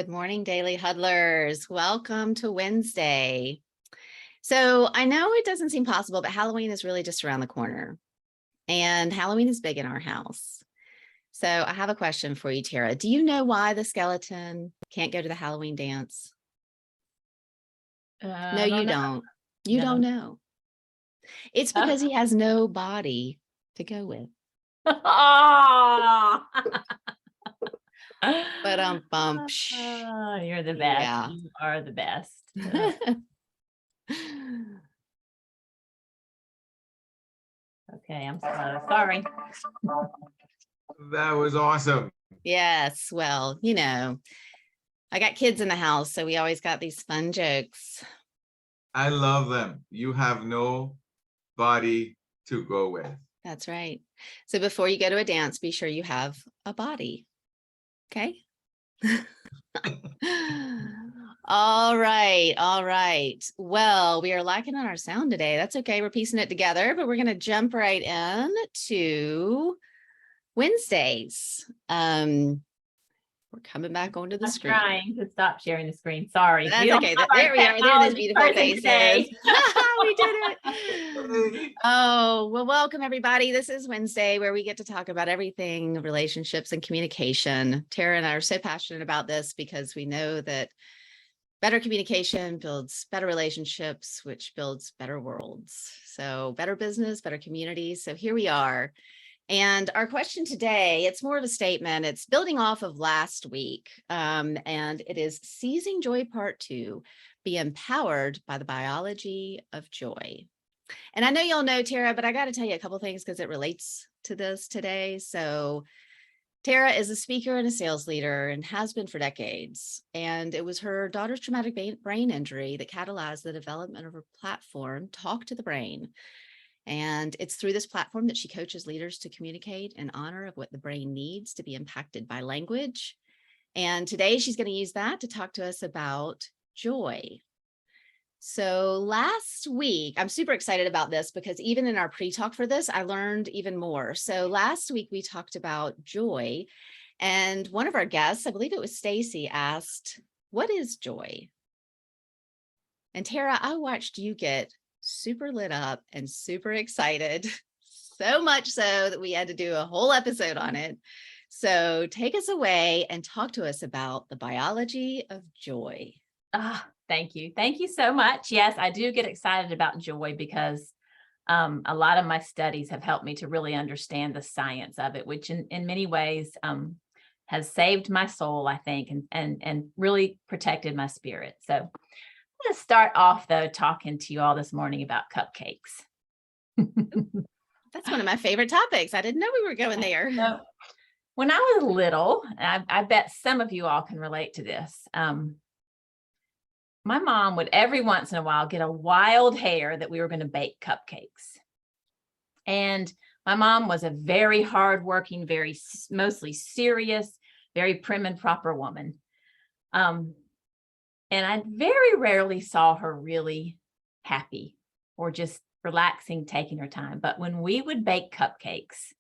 Good morning, Daily Huddlers. Welcome to Wednesday. So I know it doesn't seem possible, but Halloween is really just around the corner. And Halloween is big in our house. So I have a question for you, Tara. Do you know why the skeleton can't go to the Halloween dance? No, you don't. You don't know. It's because he has no body to go with. Oh, But you're the best. Yeah. You are the best. Okay, I'm sorry. That was awesome. Yes, well, I got kids in the house, so we always got these fun jokes. I love them. You have no body to go with. That's right. So before you go to a dance, be sure you have a body. Okay. All right. All right. Well, we are lacking on our sound today. That's okay. We're piecing it together, but we're going to jump right in to Wednesdays. We're coming back onto the screen. I'm trying to stop sharing the screen. Sorry. That's okay. There we are. There are those beautiful faces. We did it. Oh, well, welcome everybody. This is Wednesday where we get to talk about everything relationships and communication. Tara and I are so passionate about this because we know that better communication builds better relationships, which builds better worlds. So better business, better communities. So here we are. And our question today, it's more of a statement. It's building off of last week. And it is Seizing Joy Part 2, Be Empowered by the Biology of Joy. And I know y'all know Tara, but I got to tell you a couple of things because it relates to this today. So Tara is a speaker and a sales leader and has been for decades. And it was her daughter's traumatic brain injury that catalyzed the development of her platform, Talk to the Brain. And it's through this platform that she coaches leaders to communicate in honor of what the brain needs to be impacted by language. And today she's going to use that to talk to us about joy. So last week, I'm super excited about this because even in our pre-talk for this, I learned even more. So last week we talked about joy, and one of our guests, I believe it was Stacy, asked, "What is joy?" And Tara, I watched you get super lit up and super excited, so much so that we had to do a whole episode on it. So take us away and talk to us about the biology of joy. Thank you. Thank you so much. Yes, I do get excited about joy because a lot of my studies have helped me to really understand the science of it, which in many ways has saved my soul, I think, and really protected my spirit. So I'm going to start off, though, talking to you all this morning about cupcakes. That's one of my favorite topics. I didn't know we were going there. So, when I was little, I bet some of you all can relate to this. My mom would every once in a while get a wild hair that we were going to bake cupcakes. And my mom was a very hardworking, mostly serious, very prim and proper woman. And I very rarely saw her really happy or just relaxing, taking her time. But when we would bake cupcakes,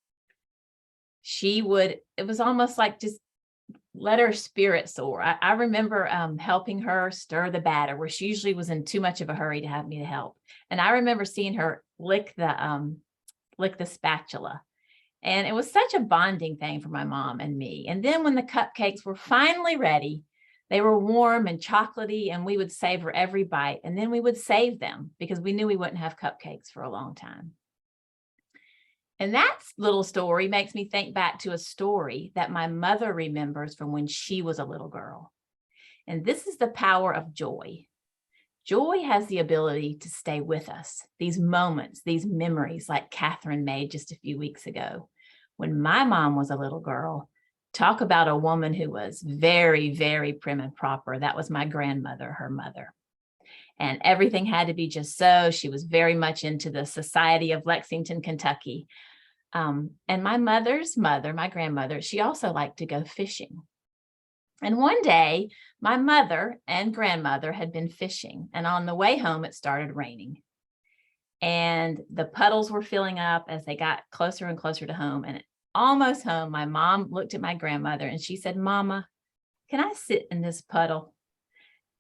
it was almost like just let her spirit soar. I remember helping her stir the batter where she usually was in too much of a hurry to have me to help. And I remember seeing her lick the spatula. And it was such a bonding thing for my mom and me. And then when the cupcakes were finally ready, they were warm and chocolatey, and we would savor every bite. And then we would save them because we knew we wouldn't have cupcakes for a long time. And that little story makes me think back to a story that my mother remembers from when she was a little girl. And this is the power of joy. Joy has the ability to stay with us, these moments, these memories like Kathryn made just a few weeks ago. When my mom was a little girl, talk about a woman who was very, very prim and proper. That was my grandmother, her mother. And everything had to be just so. She was very much into the Society of Lexington, Kentucky. And my mother's mother, my grandmother, she also liked to go fishing. And one day, my mother and grandmother had been fishing. And on the way home, it started raining. And the puddles were filling up as they got closer and closer to home. And almost home, my mom looked at my grandmother and she said, "Mama, can I sit in this puddle?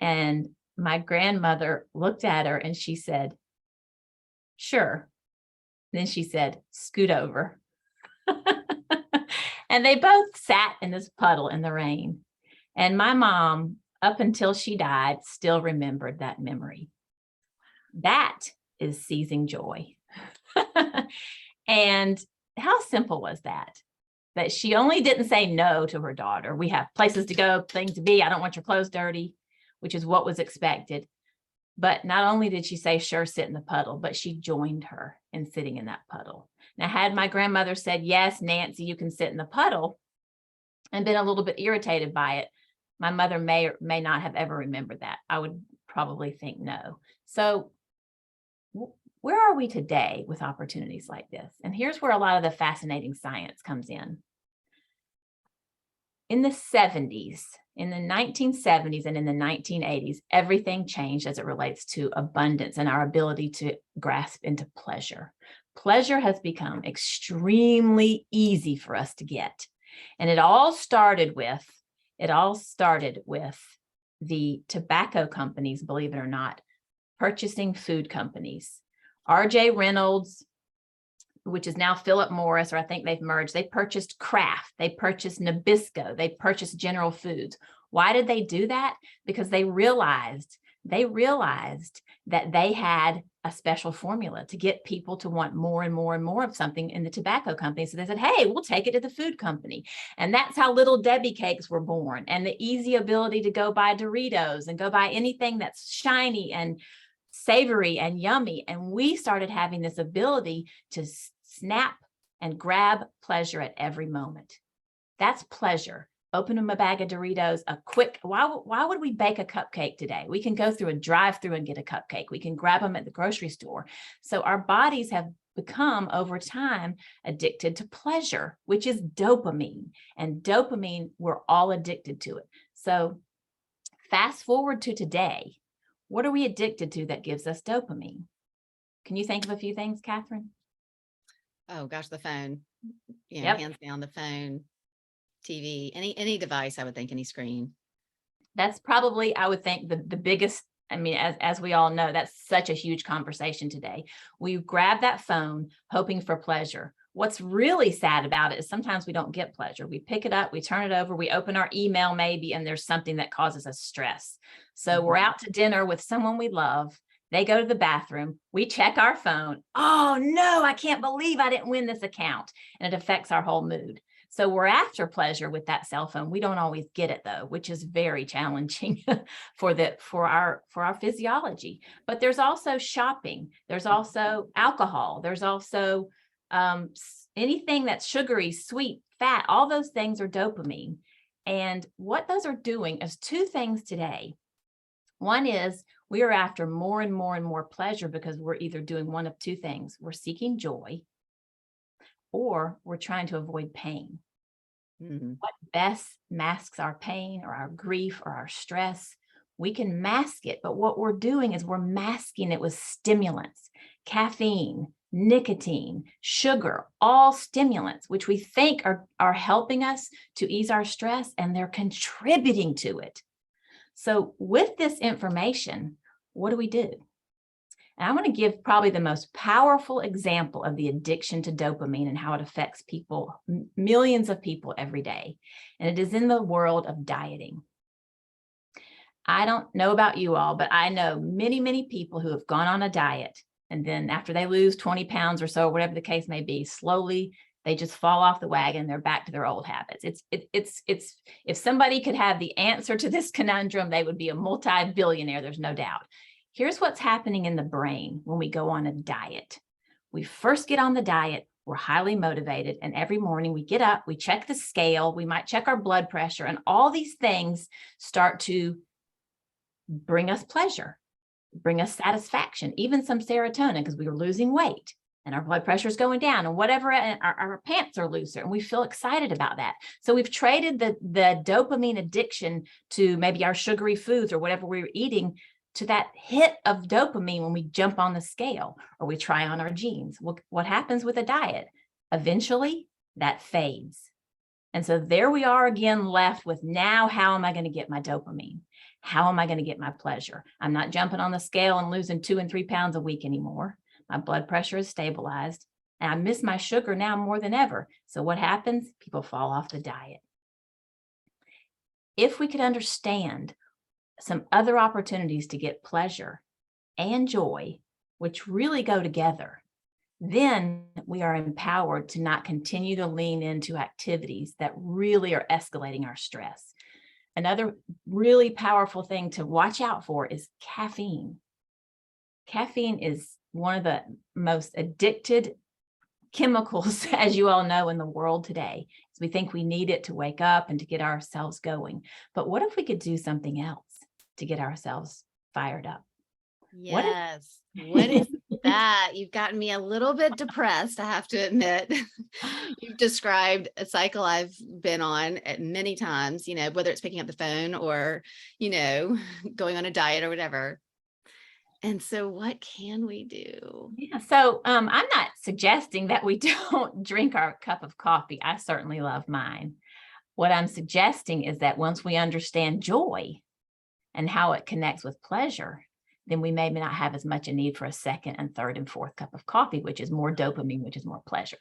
And my grandmother looked at her and she said, sure. Then she said, scoot over. And they both sat in this puddle in the rain. And my mom, up until she died, still remembered that memory. That is seizing joy. And how simple was that? That she only didn't say no to her daughter. We have places to go, things to be. I don't want your clothes dirty, which is what was expected. But not only did she say, sure, sit in the puddle, but she joined her in sitting in that puddle. Now, had my grandmother said, yes, Nancy, you can sit in the puddle, and been a little bit irritated by it, my mother may or may not have ever remembered that. I would probably think no. So where are we today with opportunities like this? And here's where a lot of the fascinating science comes in. In the 70s, in the 1970s and in the 1980s, everything changed as it relates to abundance and our ability to grasp into pleasure. Pleasure has become extremely easy for us to get. And it all started with the tobacco companies, believe it or not, purchasing food companies. R.J. Reynolds, which is now Philip Morris, or I think they've merged, they purchased Kraft, they purchased Nabisco, they purchased General Foods. Why did they do that? Because they realized that they had a special formula to get people to want more and more and more of something in the tobacco company. So they said, hey, we'll take it to the food company. And that's how Little Debbie cakes were born, and the easy ability to go buy Doritos and go buy anything that's shiny and savory and yummy. And we started having this ability to snap and grab pleasure at every moment. That's pleasure. Open them a bag of Doritos, why would we bake a cupcake today? We can go through a drive-through and get a cupcake. We can grab them at the grocery store. So our bodies have become over time addicted to pleasure, which is dopamine. And dopamine, we're all addicted to it. So fast forward to today. What are we addicted to that gives us dopamine? Can you think of a few things, Kathryn? Oh gosh, the phone. Yep. Hands down, the phone, TV, any device, I would think, any screen. That's probably, I would think, the biggest. I mean, as we all know, that's such a huge conversation today. We grab that phone hoping for pleasure. What's really sad about it is sometimes we don't get pleasure. We pick it up, we turn it over, we open our email maybe, and there's something that causes us stress. So we're out to dinner with someone we love. They go to the bathroom. We check our phone. Oh no, I can't believe I didn't win this account. And it affects our whole mood. So we're after pleasure with that cell phone. We don't always get it though, which is very challenging for our physiology. But there's also shopping. There's also alcohol. There's also anything that's sugary, sweet, fat. All those things are dopamine. And what those are doing is two things today. One is we are after more and more and more pleasure because we're either doing one of two things. We're seeking joy, or we're trying to avoid pain. Mm-hmm. What best masks our pain or our grief or our stress? We can mask it, but what we're doing is we're masking it with stimulants, caffeine, nicotine, sugar, all stimulants, which we think are helping us to ease our stress, and they're contributing to it. So with this information, what do we do? And I want to give probably the most powerful example of the addiction to dopamine and how it affects people, millions of people every day. And it is in the world of dieting. I don't know about you all, but I know many, many people who have gone on a diet. And then after they lose 20 pounds or so, whatever the case may be, slowly they just fall off the wagon. They're back to their old habits. It's if somebody could have the answer to this conundrum, they would be a multi-billionaire. There's no doubt. Here's what's happening in the brain when we go on a diet. We first get on the diet, we're highly motivated, and every morning we get up, we check the scale, we might check our blood pressure, and all these things start to bring us pleasure, bring us satisfaction, even some serotonin because we were losing weight and our blood pressure is going down and whatever, and our pants are looser and we feel excited about that. So we've traded the dopamine addiction to maybe our sugary foods or whatever we were eating to that hit of dopamine when we jump on the scale or we try on our jeans. What happens with a diet? Eventually that fades. And so there we are again, left with now, how am I going to get my dopamine? How am I going to get my pleasure? I'm not jumping on the scale and losing 2 and 3 pounds a week anymore. My blood pressure is stabilized and I miss my sugar now more than ever. So what happens? People fall off the diet. If we could understand some other opportunities to get pleasure and joy, which really go together, then we are empowered to not continue to lean into activities that really are escalating our stress. Another really powerful thing to watch out for is caffeine. Caffeine is one of the most addicted chemicals, as you all know, in the world today. So we think we need it to wake up and to get ourselves going. But what if we could do something else to get ourselves fired up? Yes. What is that? You've gotten me a little bit depressed, I have to admit. You've described a cycle I've been on at many times, you know, whether it's picking up the phone or, you know, going on a diet or whatever. And so what can we do? Yeah, so I'm not suggesting that we don't drink our cup of coffee. I certainly love mine. What I'm suggesting is that once we understand joy and how it connects with pleasure, then we may not have as much a need for a second and third and fourth cup of coffee, which is more dopamine, which is more pleasure.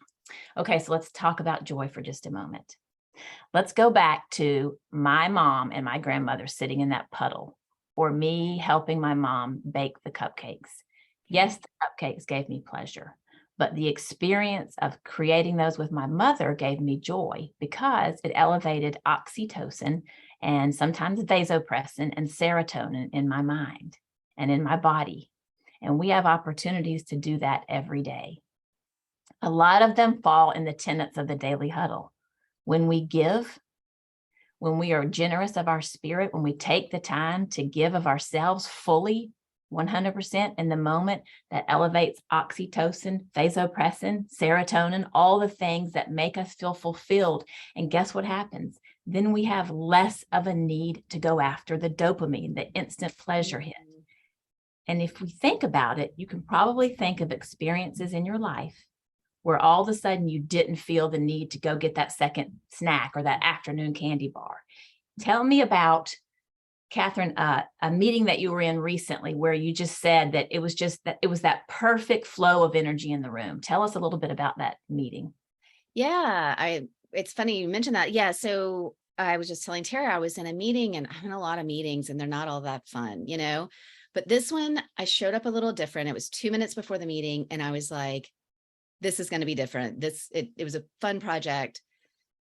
Okay, so let's talk about joy for just a moment. Let's go back to my mom and my grandmother sitting in that puddle, or me helping my mom bake the cupcakes. Yes, the cupcakes gave me pleasure, but the experience of creating those with my mother gave me joy because it elevated oxytocin and sometimes vasopressin and serotonin in my mind and in my body. And we have opportunities to do that every day. A lot of them fall in the tenets of the daily huddle. When we give, when we are generous of our spirit, when we take the time to give of ourselves fully, 100% in the moment, that elevates oxytocin, vasopressin, serotonin, all the things that make us feel fulfilled. And guess what happens? Then we have less of a need to go after the dopamine, the instant pleasure hit. And if we think about it, you can probably think of experiences in your life where all of a sudden you didn't feel the need to go get that second snack or that afternoon candy bar. Tell me about, Kathryn, a meeting that you were in recently where you just said that it was that perfect flow of energy in the room. Tell us a little bit about that meeting. Yeah, it's funny you mentioned that. Yeah, so I was just telling Tara, I was in a meeting, and I'm in a lot of meetings and they're not all that fun, you know, but this one, I showed up a little different. It was 2 minutes before the meeting and I was like, this is going to be different. It was a fun project.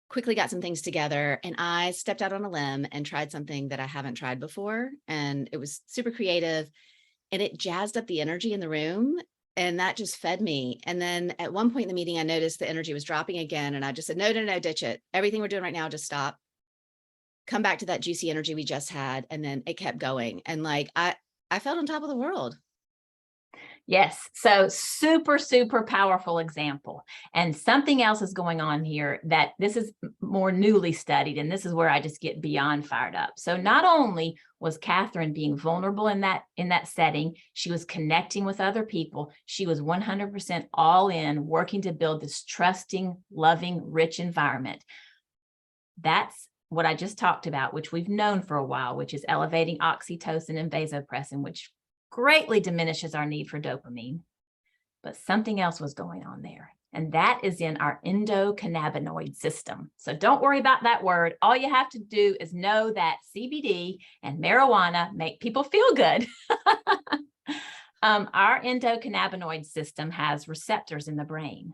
Quickly got some things together and I stepped out on a limb and tried something that I haven't tried before. And it was super creative and it jazzed up the energy in the room. And that just fed me. And then at one point in the meeting, I noticed the energy was dropping again. And I just said, no, ditch it. Everything we're doing right now, just stop. Come back to that juicy energy we just had. And then it kept going. And like, I felt on top of the world. Yes. So super, super powerful example. And something else is going on here that this is more newly studied. And this is where I just get beyond fired up. So not only was Kathryn being vulnerable in that setting, she was connecting with other people. She was 100% all in, working to build this trusting, loving, rich environment. That's what I just talked about, which we've known for a while, which is elevating oxytocin and vasopressin, which greatly diminishes our need for dopamine. But something else was going on there, and that is in our endocannabinoid system. So don't worry about that word. All you have to do is know that CBD and marijuana make people feel good. Our endocannabinoid system has receptors in the brain.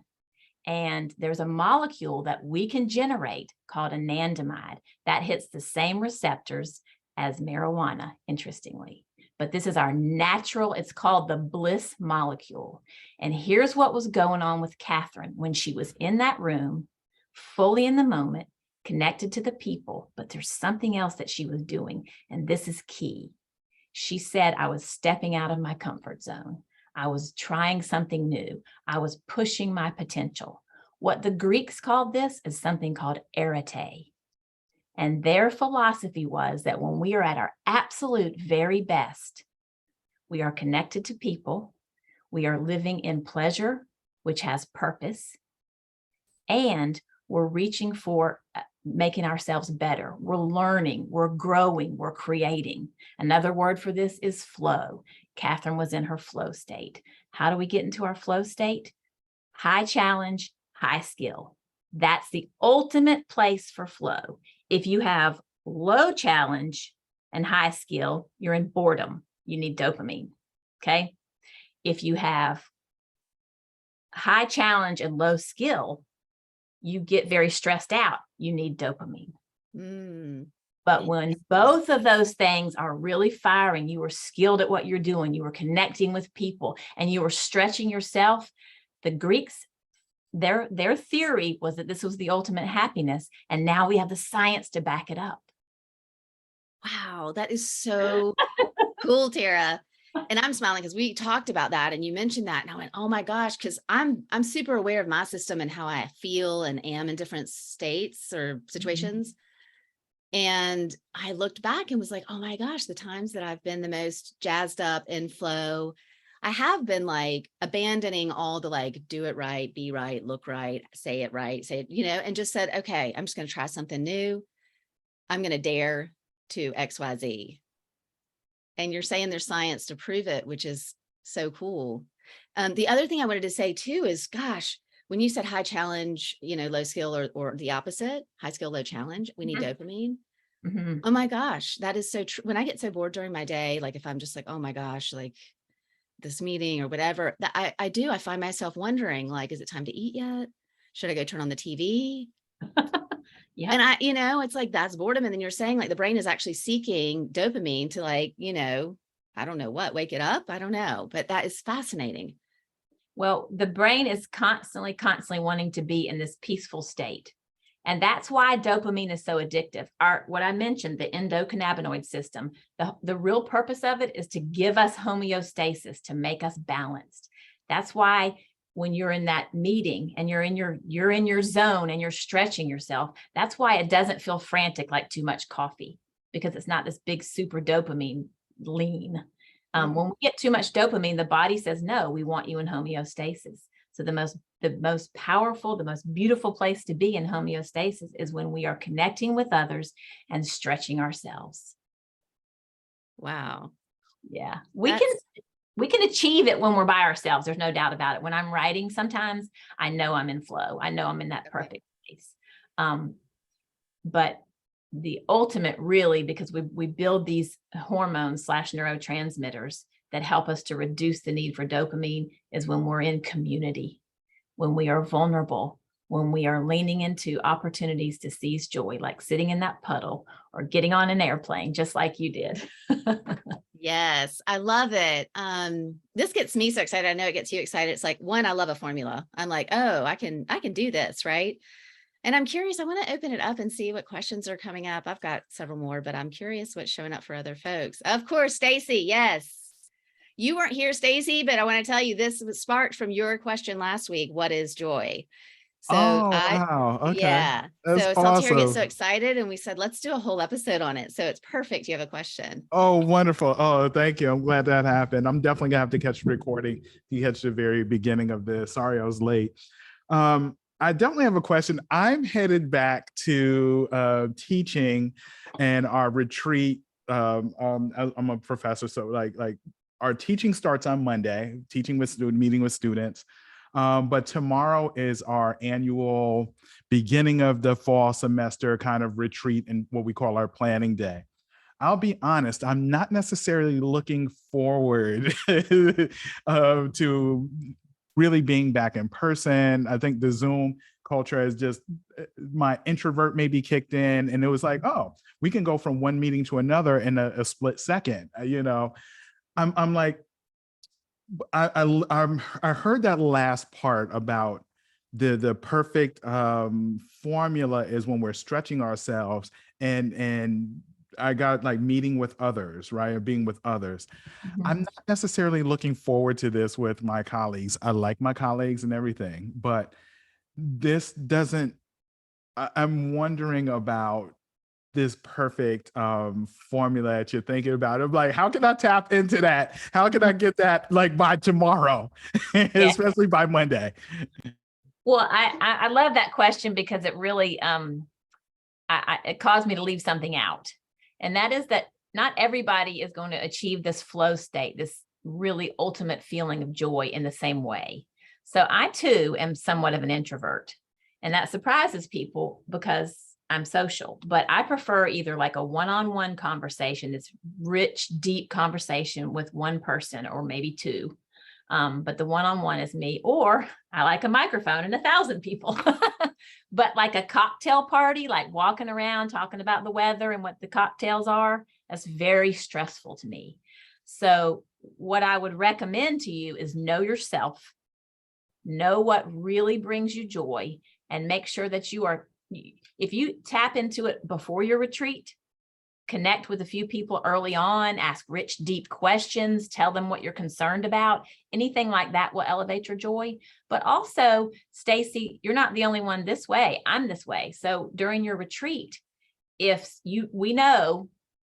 And there's a molecule that we can generate called anandamide that hits the same receptors as marijuana, interestingly. But this is our natural, it's called the bliss molecule. And here's what was going on with Kathryn when she was in that room, fully in the moment, connected to the people, but there's something else that she was doing. And this is key. She said, I was stepping out of my comfort zone. I was trying something new. I was pushing my potential. What the Greeks called this is something called arete. And their philosophy was that when we are at our absolute very best, we are connected to people, we are living in pleasure, which has purpose, and we're reaching for making ourselves better. We're learning, we're growing, we're creating. Another word for this is flow. Kathryn was in her flow state. How do we get into our flow state? High challenge, high skill. That's the ultimate place for flow. If you have low challenge and high skill, you're in boredom. You need dopamine. Okay. If you have high challenge and low skill, you get very stressed out. You need dopamine. But when both of those things are really firing, you are skilled at what you're doing, you are connecting with people, and you are stretching yourself. The Greeks, their theory was that this was the ultimate happiness. And now we have the science to back it up. Wow, that is so cool, Tara. And I'm smiling because we talked about that and you mentioned that and I went, oh my gosh, because I'm super aware of my system and how I feel and am in different states or situations. And I looked back and was like, oh my gosh, the times that I've been the most jazzed up in flow, I have been like abandoning all the like, do it right, be right, look right, say it, and just said, okay, I'm just going to try something new. I'm going to dare to XYZ. And you're saying there's science to prove it, which is so cool. The other thing I wanted to say too is, gosh, when you said high challenge, low skill or the opposite, high skill, low challenge, we need dopamine. Oh my gosh, that is so true. When I get so bored during my day, like if I'm just like, oh my gosh, like this meeting or whatever, that I find myself wondering, like, is it time to eat yet? Should I go turn on the TV? Yeah. And it's like, that's boredom. And then you're saying like the brain is actually seeking dopamine to like, I don't know what, wake it up. I don't know, but that is fascinating. Well, the brain is constantly wanting to be in this peaceful state. And that's why dopamine is so addictive. What I mentioned, the endocannabinoid system, the real purpose of it is to give us homeostasis, to make us balanced. That's why when you're in that meeting and you're in your zone and you're stretching yourself, that's why it doesn't feel frantic like too much coffee, because it's not this big super dopamine lean. When we get too much dopamine, the body says, no, we want you in homeostasis. So the most powerful, the most beautiful place to be in homeostasis is when we are connecting with others and stretching ourselves. Wow. Yeah. We can achieve it when we're by ourselves. There's no doubt about it. When I'm writing, sometimes I know I'm in flow. I know I'm in that perfect place. But the ultimate really, because we build these hormones / neurotransmitters that help us to reduce the need for dopamine, is when we're in community, when we are vulnerable, when we are leaning into opportunities to seize joy, like sitting in that puddle or getting on an airplane, just like you did. Yes, I love it. This gets me so excited. I know it gets you excited. It's like, one, I love a formula. I'm like, oh, I can do this, right? And I'm curious, I want to open it up and see what questions are coming up. I've got several more, but I'm curious what's showing up for other folks. Of course, Stacy, yes. You weren't here, Stacy, but I want to tell you this was sparked from your question last week. What is joy? So wow. Okay. yeah. That's So Saltira gets so awesome. excited and we said, let's do a whole episode on it. So it's perfect. You have a question. Oh, wonderful. Oh, thank you. I'm glad that happened. I'm definitely gonna have to catch the recording. You catch the very beginning of this. Sorry, I was late. I definitely have a question. I'm headed back to teaching and our retreat. I'm a professor, so like our teaching starts on Monday, meeting with students. But tomorrow is our annual beginning of the fall semester kind of retreat and what we call our planning day. I'll be honest, I'm not necessarily looking forward to really being back in person. I think the Zoom culture has just, my introvert maybe kicked in, and it was like, oh, we can go from one meeting to another in a split second. I'm like, I heard that last part about the perfect formula is when we're stretching ourselves, and I got like meeting with others, right? Or being with others. I'm not necessarily looking forward to this with my colleagues. I like my colleagues and everything, but this doesn't, I'm wondering about this perfect formula that you're thinking about. I'm like, how can I tap into that? How can I get that like by tomorrow, especially by Monday? Well, I love that question because it really it caused me to leave something out. And that is that not everybody is going to achieve this flow state, this really ultimate feeling of joy in the same way. So I too am somewhat of an introvert, and that surprises people because I'm social, but I prefer either like a one-on-one conversation, this rich, deep conversation with one person or maybe two. But the one-on-one is me, or I like a microphone and 1,000 people. But like a cocktail party, like walking around talking about the weather and what the cocktails are, that's very stressful to me. So what I would recommend to you is know yourself, know what really brings you joy, and make sure that you are, if you tap into it before your retreat, connect with a few people early on, ask rich, deep questions, tell them what you're concerned about. Anything like that will elevate your joy. But also, Stacy, you're not the only one this way. I'm this way. So during your retreat, we know,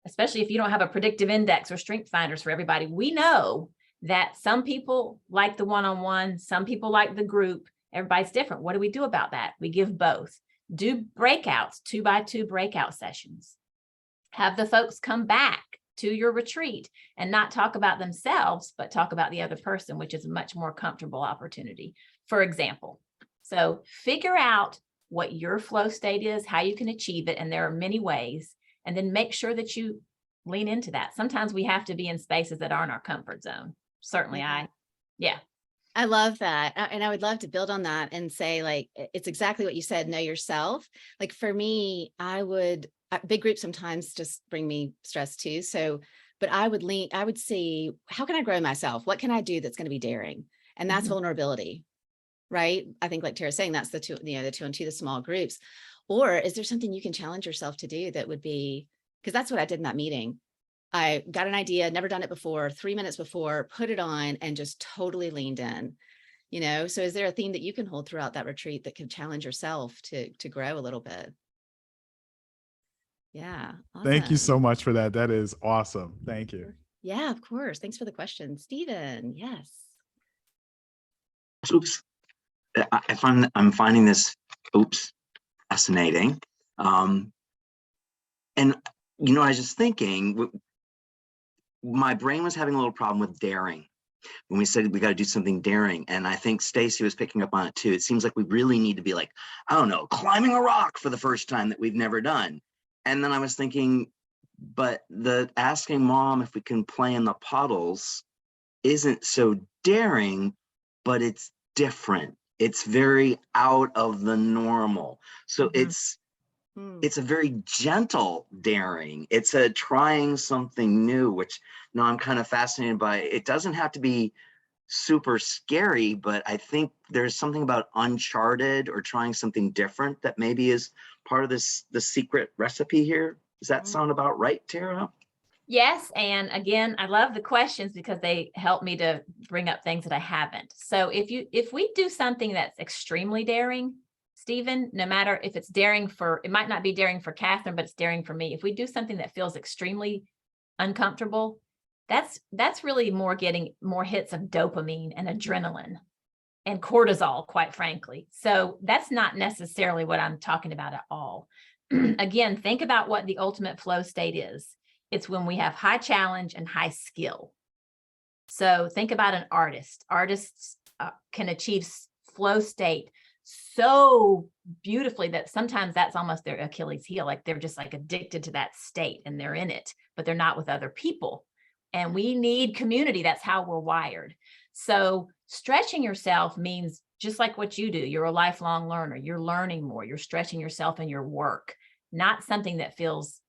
especially if you don't have a predictive index or strength finders for everybody, we know that some people like the one-on-one, some people like the group. Everybody's different. What do we do about that? We give both. Do breakouts, 2x2 breakout sessions. Have the folks come back to your retreat and not talk about themselves, but talk about the other person, which is a much more comfortable opportunity, for example. So figure out what your flow state is, how you can achieve it. And there are many ways, and then make sure that you lean into that. Sometimes we have to be in spaces that aren't our comfort zone. Certainly I love that. And I would love to build on that and say, like, it's exactly what you said, know yourself. Like for me, big groups sometimes just bring me stress too. So, but I would see, how can I grow myself? What can I do that's going to be daring? And that's vulnerability, right? I think like Tara's saying, that's the 2-on-2, the small groups. Or is there something you can challenge yourself to do that would be, because that's what I did in that meeting. I got an idea, never done it before, 3 minutes before, put it on and just totally leaned in, So is there a theme that you can hold throughout that retreat that can challenge yourself to grow a little bit? Yeah. Awesome. Thank you so much for that. That is awesome. Thank you. Yeah, of course. Thanks for the question. Stephen. Yes. Oops. I'm finding this fascinating. And I was just thinking, my brain was having a little problem with daring when we said we got to do something daring. And I think Stacy was picking up on it too. It seems like we really need to be like, I don't know, climbing a rock for the first time that we've never done. And then I was thinking, but the asking mom if we can play in the puddles isn't so daring, but it's different. It's very out of the normal. So it's a very gentle daring. It's a trying something new, which now I'm kind of fascinated by. It doesn't have to be super scary, but I think there's something about uncharted or trying something different that maybe is part of the secret recipe here. Does that sound about right, Tara? Yes. And again, I love the questions because they help me to bring up things that I haven't. So if we do something that's extremely daring, Stephen, no matter if it's daring it might not be daring for Kathryn, but it's daring for me. If we do something that feels extremely uncomfortable, that's really getting more hits of dopamine and adrenaline and cortisol, quite frankly. So that's not necessarily what I'm talking about at all. Again, think about what the ultimate flow state is. It's when we have high challenge and high skill. So think about an artist. Artists can achieve flow state so beautifully that sometimes that's almost their Achilles heel. Like they're just like addicted to that state and they're in it, but they're not with other people. And we need community. That's how we're wired. So stretching yourself means just like what you do. You're a lifelong learner. You're learning more. You're stretching yourself in your work, not something that feels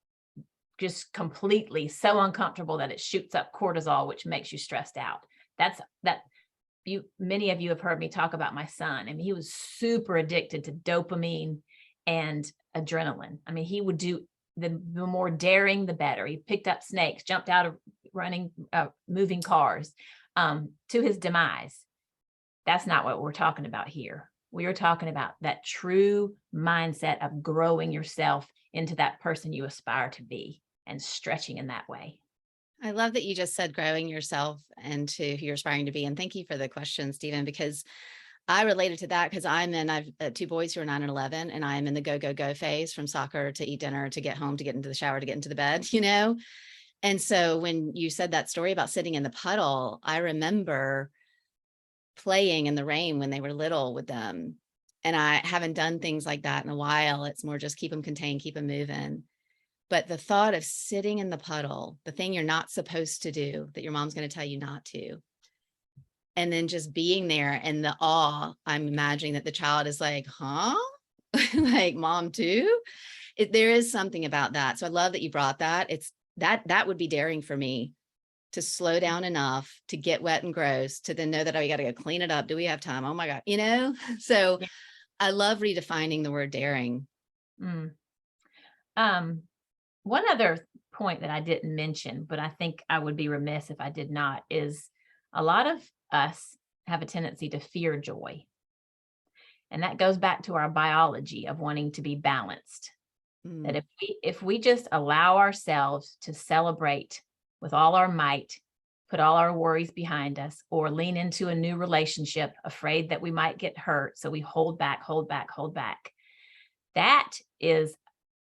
just completely so uncomfortable that it shoots up cortisol, which makes you stressed out. Many of you have heard me talk about my son. I mean, he was super addicted to dopamine and adrenaline. I mean, he would do the more daring, the better. He picked up snakes, jumped out of moving cars, to his demise. That's not what we're talking about here. We are talking about that true mindset of growing yourself into that person you aspire to be and stretching in that way. I love that you just said growing yourself into who you're aspiring to be. And thank you for the question, Stephen, because I related to that because I've 2 boys who are 9 and 11, and I'm in the go, go, go phase from soccer to eat dinner, to get home, to get into the shower, to get into the bed, you know? And so when you said that story about sitting in the puddle, I remember playing in the rain when they were little with them. And I haven't done things like that in a while. It's more just keep them contained, keep them moving. But the thought of sitting in the puddle, the thing you're not supposed to do, that your mom's going to tell you not to, and then just being there and the awe, I'm imagining that the child is like, huh? Like, mom too? There is something about that. So I love that you brought that. It's that would be daring for me, to slow down enough to get wet and gross, to then know that, oh, we got to go clean it up. Do we have time? Oh my God, you know? So Yeah. I love redefining the word daring. Mm. One other point that I didn't mention, but I think I would be remiss if I did not, is a lot of us have a tendency to fear joy. And that goes back to our biology of wanting to be balanced. That if we just allow ourselves to celebrate with all our might, put all our worries behind us, or lean into a new relationship, afraid that we might get hurt, so we hold back. That is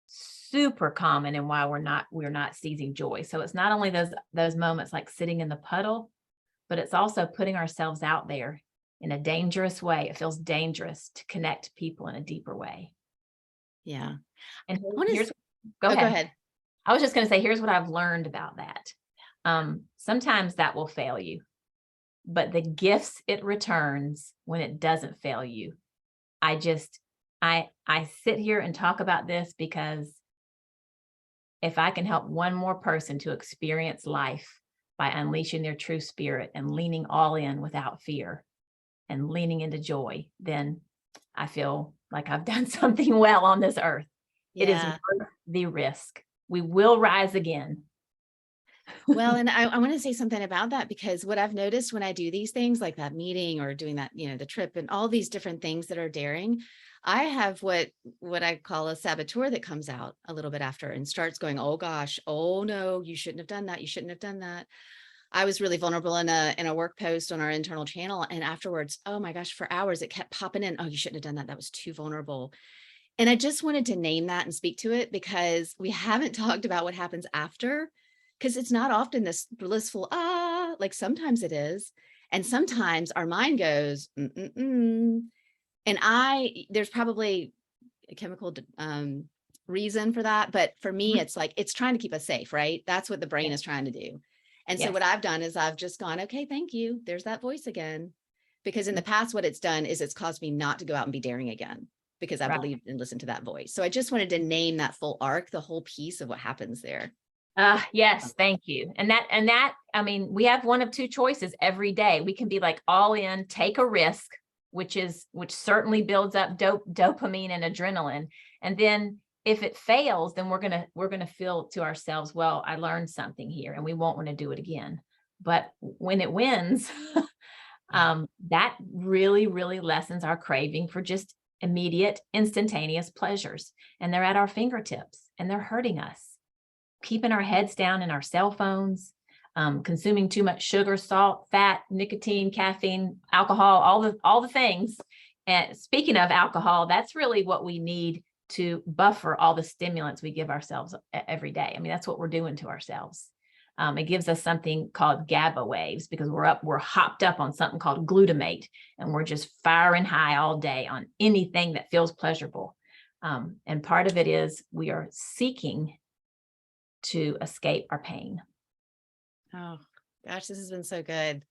super common and why we're not seizing joy. So it's not only those moments like sitting in the puddle, but it's also putting ourselves out there in a dangerous way. It feels dangerous to connect people in a deeper way. Yeah. And Go go ahead. ahead. I was just going to say, here's what I've learned about that. Sometimes that will fail you, but the gifts it returns when it doesn't fail you. I sit here and talk about this because if I can help one more person to experience life by unleashing their true spirit and leaning all in without fear and leaning into joy, then I feel like I've done something well on this earth. It is worth the risk. We will rise again. Well, and I want to say something about that, because what I've noticed when I do these things like that meeting or doing that, the trip and all these different things that are daring, I have what I call a saboteur that comes out a little bit after and starts going, oh gosh, oh no, you shouldn't have done that. You shouldn't have done that. I was really vulnerable in a work post on our internal channel. And afterwards, oh my gosh, for hours, it kept popping in. Oh, you shouldn't have done that. That was too vulnerable. And I just wanted to name that and speak to it, because we haven't talked about what happens after, because it's not often this blissful, like sometimes it is. And sometimes our mind goes, and there's probably a chemical reason for that. But for me, it's like, it's trying to keep us safe, right? That's what the brain is trying to do. And so what I've done is I've just gone, okay, thank you. There's that voice again. Because in the past, what it's done is it's caused me not to go out and be daring again, because I believed and listened to that voice. So I just wanted to name that full arc, the whole piece of what happens there. Yes, thank you. And that, I mean, we have one of two choices every day. We can be like all in, take a risk, which certainly builds up dopamine and adrenaline. And then if it fails, then we're going to feel to ourselves, well, I learned something here and we won't want to do it again. But when it wins, that really, really lessens our craving for just immediate, instantaneous pleasures. And they're at our fingertips and they're hurting us. Keeping our heads down in our cell phones, consuming too much sugar, salt, fat, nicotine, caffeine, alcohol, all the things. And speaking of alcohol, that's really what we need to buffer all the stimulants we give ourselves every day. I mean, that's what we're doing to ourselves. It gives us something called GABA waves, because we're hopped up on something called glutamate, and we're just firing high all day on anything that feels pleasurable. And part of it is we are seeking to escape our pain. Oh gosh, this has been so good.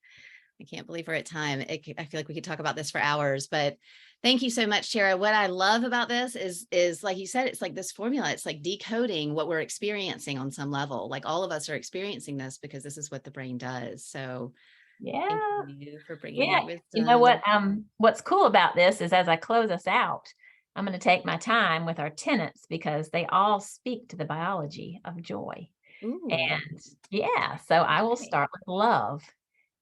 I can't believe we're at time. I feel like we could talk about this for hours, but thank you so much, Tara. What I love about this is like you said, it's like this formula. It's like decoding what we're experiencing on some level. Like all of us are experiencing this because this is what the brain does. So yeah, thank you for bringing that wisdom. You know what? What's cool about this is, as I close us out, I'm going to take my time with our tenets, because they all speak to the biology of joy. Ooh. And so I will start with love.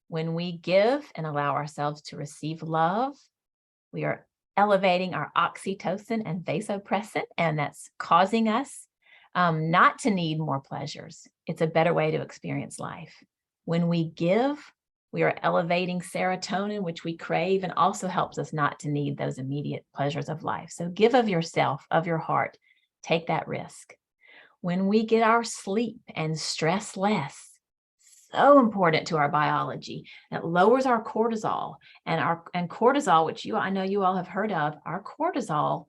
When we give and allow ourselves to receive love, we are elevating our oxytocin and vasopressin, and that's causing us not to need more pleasures. It's a better way to experience life. When we give, We are elevating serotonin, which we crave, and also helps us not to need those immediate pleasures of life. So give of yourself, of your heart, take that risk. When we get our sleep and stress less, so important to our biology. It lowers our cortisol, and cortisol, which I know you all have heard of. Our cortisol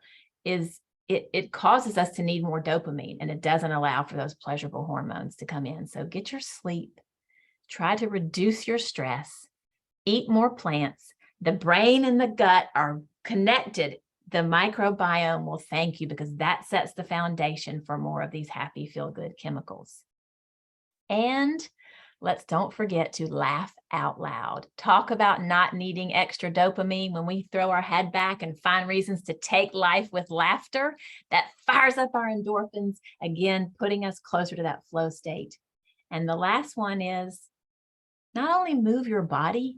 it causes us to need more dopamine, and it doesn't allow for those pleasurable hormones to come in. So get your sleep, try to reduce your stress, eat more plants. The brain and the gut are connected. The microbiome will thank you because that sets the foundation for more of these happy, feel-good chemicals. And don't forget to laugh out loud. Talk about not needing extra dopamine. When we throw our head back and find reasons to take life with laughter, that fires up our endorphins, again, putting us closer to that flow state. And the last one is not only move your body,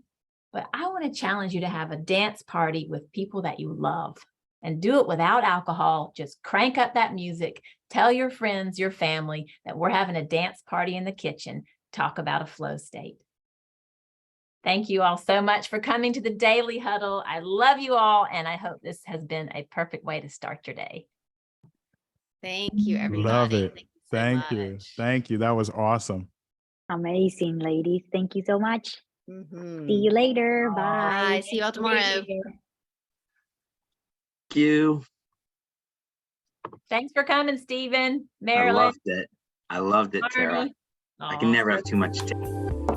but I want to challenge you to have a dance party with people that you love, and do it without alcohol. Just crank up that music. Tell your friends, your family that we're having a dance party in the kitchen. Talk about a flow state. Thank you all so much for coming to the Daily Huddle. I love you all, and I hope this has been a perfect way to start your day. Thank you, everybody. Love it. Thank you so Thank you. much. Thank you. That was awesome. Amazing, ladies. Thank you so much. Mhm. See you later. Bye. Bye. See you all tomorrow. Thank you. Thanks for coming, Stephen, I Marilyn, loved it. I loved it, Tara. Marnie. I can never have too much tea.